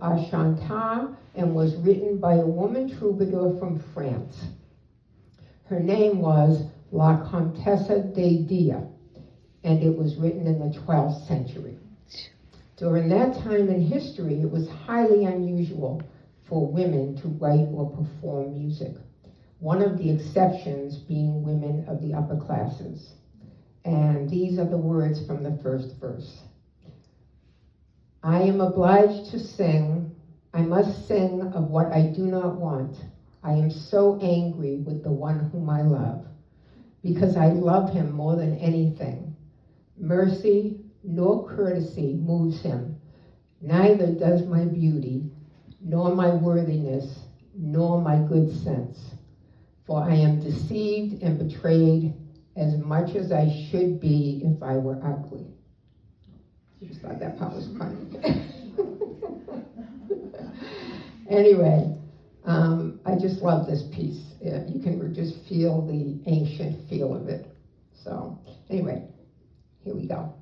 Ashantar and was written by a woman troubadour from France. Her name was La Comtesse de Dia, and it was written in the 12th century. During that time in history, it was highly unusual for women to write or perform music, one of the exceptions being women of the upper classes. And these are the words from the first verse. I am obliged to sing, I must sing of what I do not want. I am so angry with the one whom I love, because I love him more than anything. Mercy nor courtesy moves him, neither does my beauty, nor my worthiness, nor my good sense. For I am deceived and betrayed as much as I should be if I were ugly. I just thought that part was funny. Anyway, I just love this piece. You can just feel the ancient feel of it. So, anyway, here we go.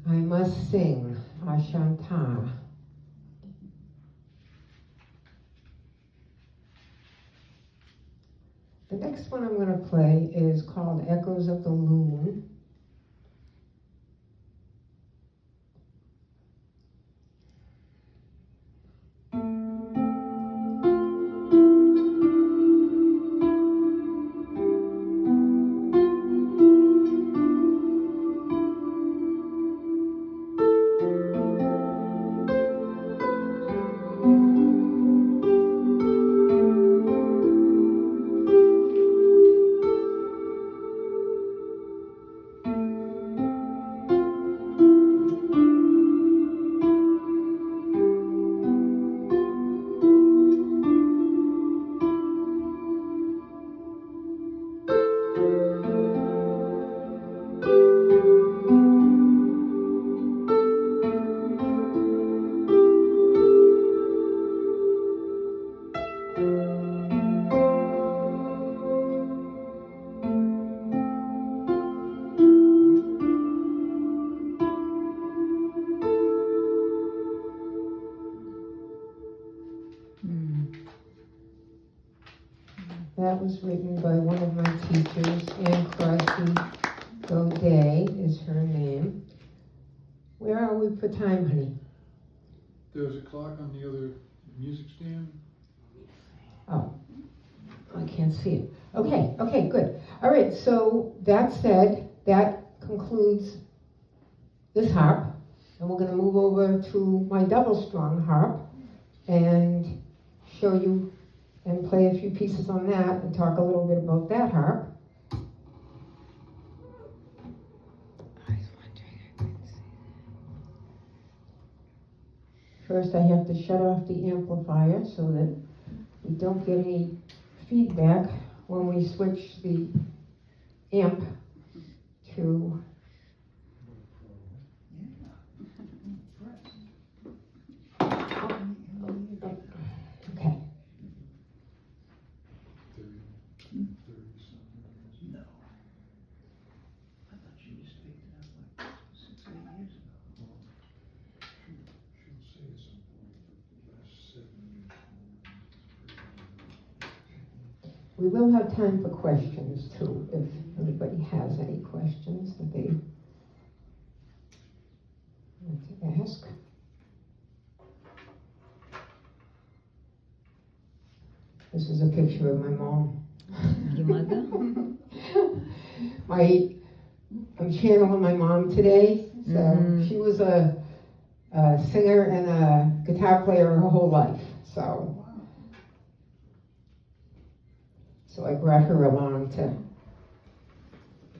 I must sing Ashantar. The next one I'm going to play is called Echoes of the Loon. That was written by one of my teachers, Anne Crosby Godet is her name. Where are we for time, honey? There's a clock on the other music stand. Oh, I can't see it. Okay, good. All right, so that said, that concludes this harp. And we're going to move over to my double strung harp and show you and play a few pieces on that and talk a little bit about that harp. First I have to shut off the amplifier so that we don't get any feedback when we switch the amp to We will have time for questions too, if anybody has any questions that they want to ask. This is a picture of my mom. Your mother? I'm channeling my mom today. So Mhm. she was a singer and a guitar player her whole life. So I brought her along to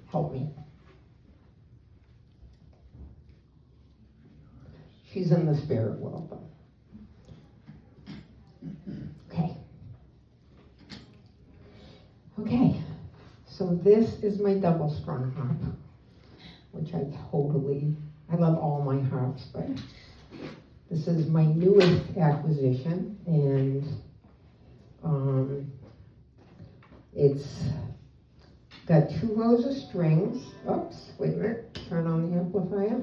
help me. She's in the spirit world, though. Okay, so this is my double strung harp, which I love all my harps, but this is my newest acquisition, and it's got 2 rows of strings. Oops, wait a minute, turn on the amplifier.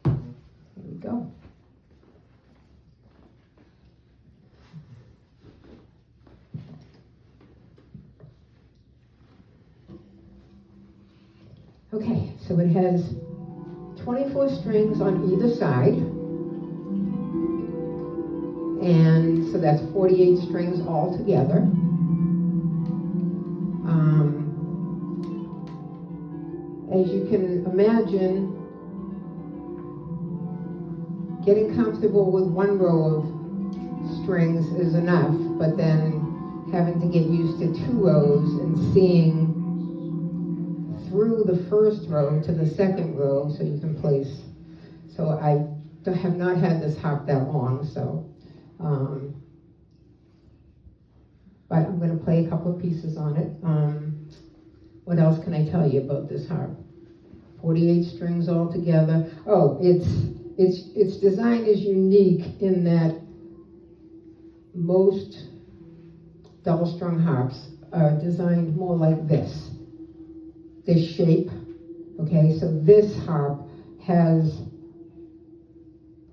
There we go. Okay, so it has 24 strings on either side, and so that's 48 strings all together. As you can imagine, getting comfortable with 1 row of strings is enough, but then having to get used to 2 rows and seeing through the first row to the second row so you can place. So I have not had this harp that long, so but I'm going to play a couple of pieces on it. What else can I tell you about this harp? 48 strings all together. Oh, its design is unique in that most double-strung harps are designed more like this shape. Okay, so this harp has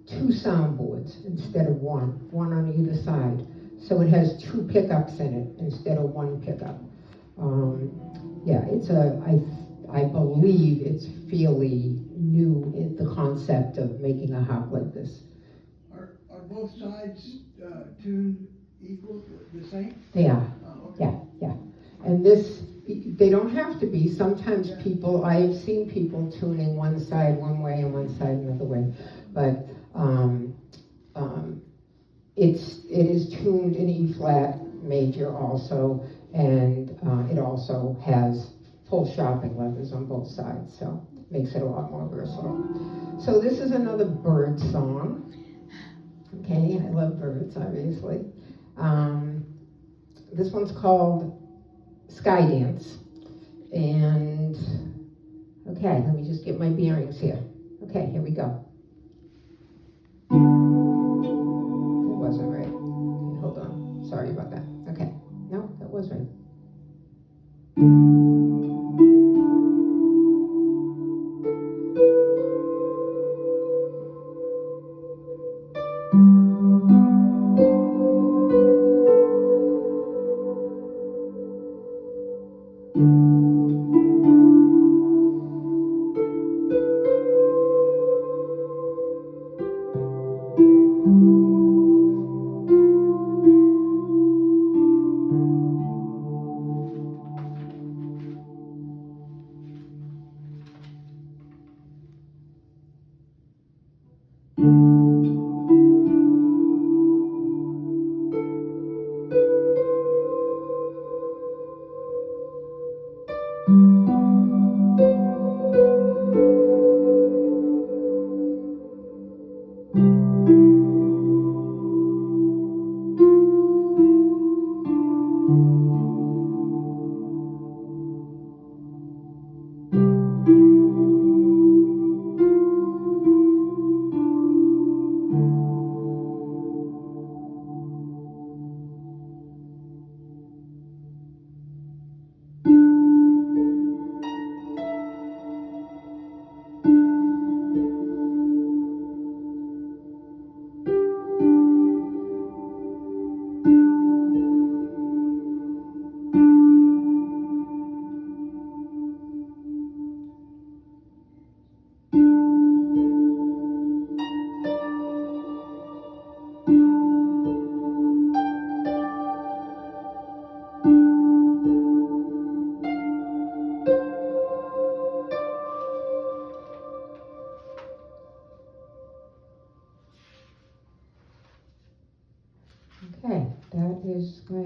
2 soundboards instead of one on either side. So it has 2 pickups in it instead of 1 pickup. I believe it's fairly new in the concept of making a harp like this. Are both sides tuned equal, the same? They are. Oh, okay. Yeah. And this, they don't have to be. Sometimes I've seen people tuning one side one way and one side another way. But it is tuned in E flat major also, and it also has full sharping levers on both sides, so it makes it a lot more versatile. So this is another bird song. Okay, I love birds, obviously. This one's called Sky Dance. And, okay, let me just get my bearings here. Okay, here we go. It wasn't right. Okay, hold on. Sorry about that. Okay. No, that was right.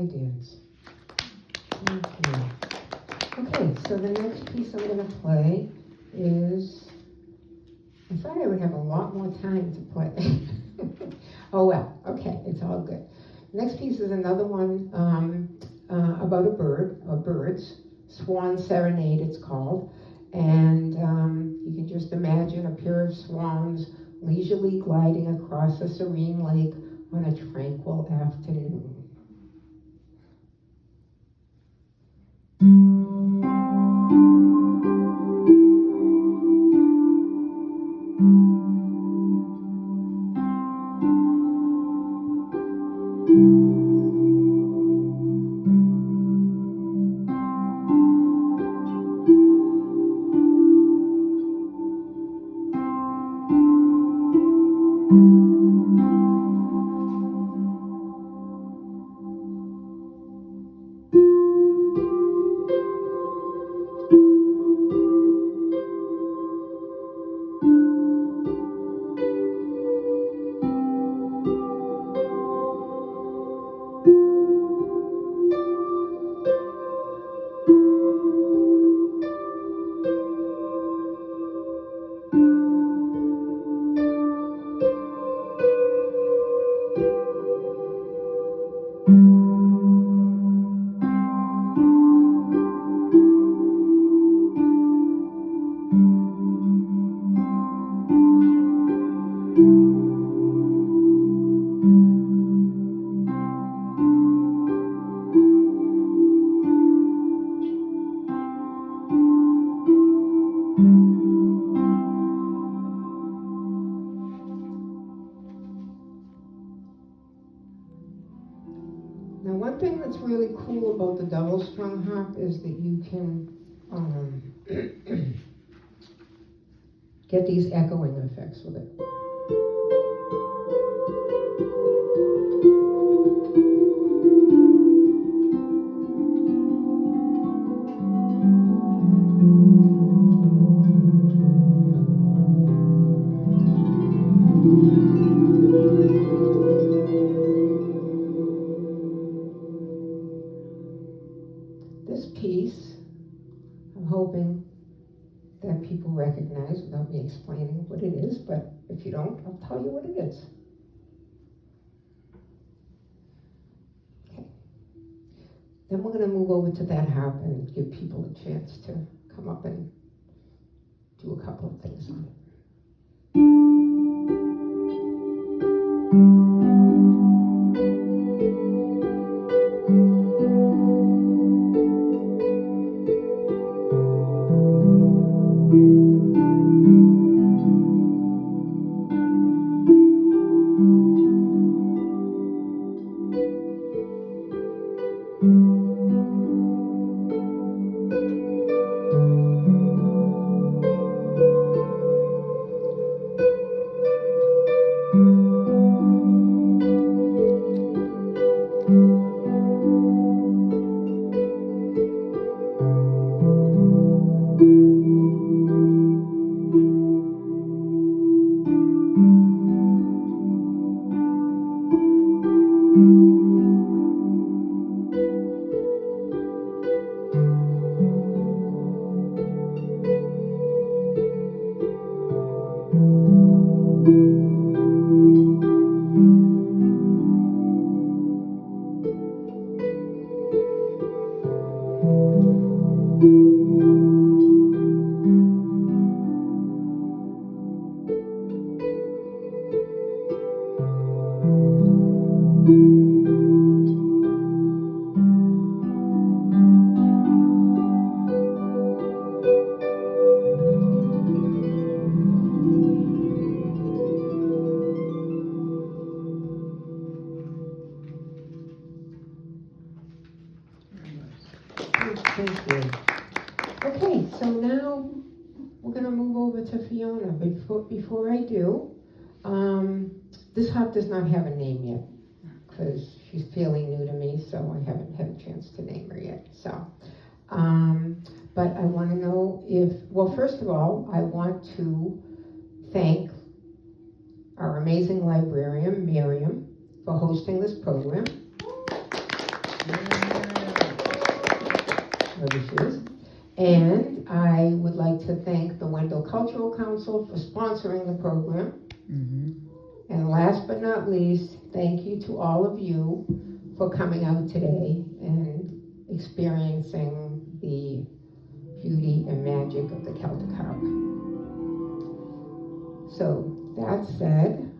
dance. Okay. Okay, so the next piece I'm gonna play is, I thought I would have a lot more time to play. Oh well, okay, it's all good. Next piece is another one about a bird, or birds. Swan Serenade, it's called. And you can just imagine a pair of swans leisurely gliding across a serene lake on a tranquil afternoon. Now, one thing that's really cool about the double strung harp is that you can get these echoing effects with it. This piece, I'm hoping that people recognize without me explaining what it is, but if you don't, I'll tell you what it is. Okay. Then we're going to move over to that harp and give people a chance to come up and do a couple of things on it. Thank you. Okay, so now we're going to move over to Fiona. Before I do, this harp does not have a name yet because she's fairly new to me, so I haven't had a chance to name her yet. So, but I want to know well, first of all, I want to thank our amazing librarian, Miriam, for hosting this program. wherever she is. And I would like to thank the Wendell Cultural Council for sponsoring the program. And last but not least, thank you to all of you for coming out today and experiencing the beauty and magic of the Celtic Harp. So, that said,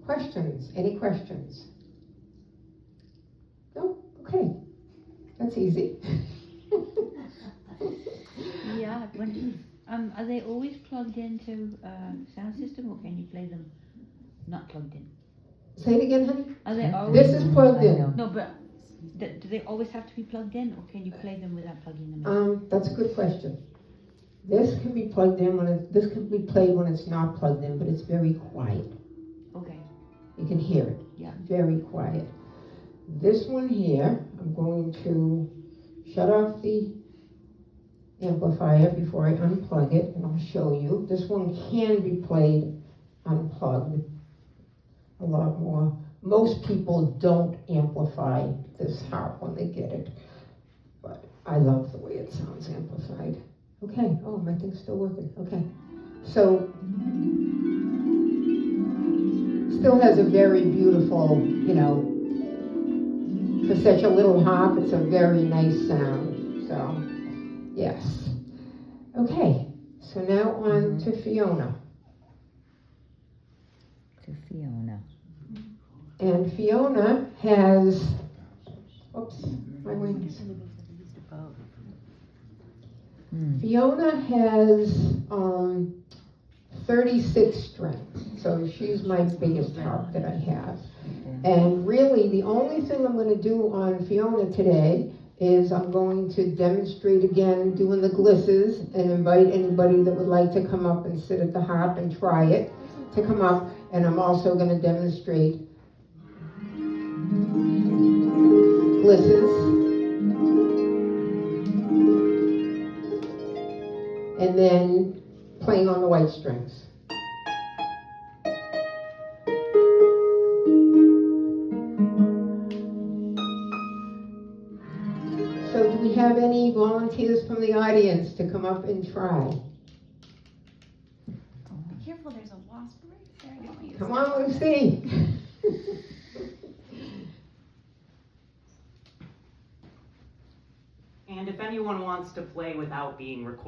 questions? Any questions? No? Okay. That's easy. Yeah, are they always plugged into sound system, or can you play them not plugged in? Say it again, honey. Are they always? This is plugged in. No, but do they always have to be plugged in, or can you play them without plugging them in? That's a good question. This can be plugged in this can be played when it's not plugged in, but it's very quiet. Okay. You can hear it. Yeah. Very quiet. This one here, I'm going to shut off the amplifier before I unplug it, and I'll show you. This one can be played unplugged a lot more. Most people don't amplify this harp when they get it, but I love the way it sounds amplified. Okay, oh, my thing's still working. Okay, so still has a very beautiful, for such a little harp, it's a very nice sound. So, yes. Okay, so now on to Fiona. And Fiona has, oops, my wings. Fiona has 36 strings, so she's my biggest harp that I have. And really, the only thing I'm going to do on Fiona today is I'm going to demonstrate again doing the glisses and invite anybody that would like to come up and sit at the harp and try it to come up. And I'm also going to demonstrate glisses and then playing on the white strings. So do we have any volunteers from the audience to come up and try? Be careful, there's a wasp right there. I don't want you to Come step on, Lucy. And if anyone wants to play without being recorded,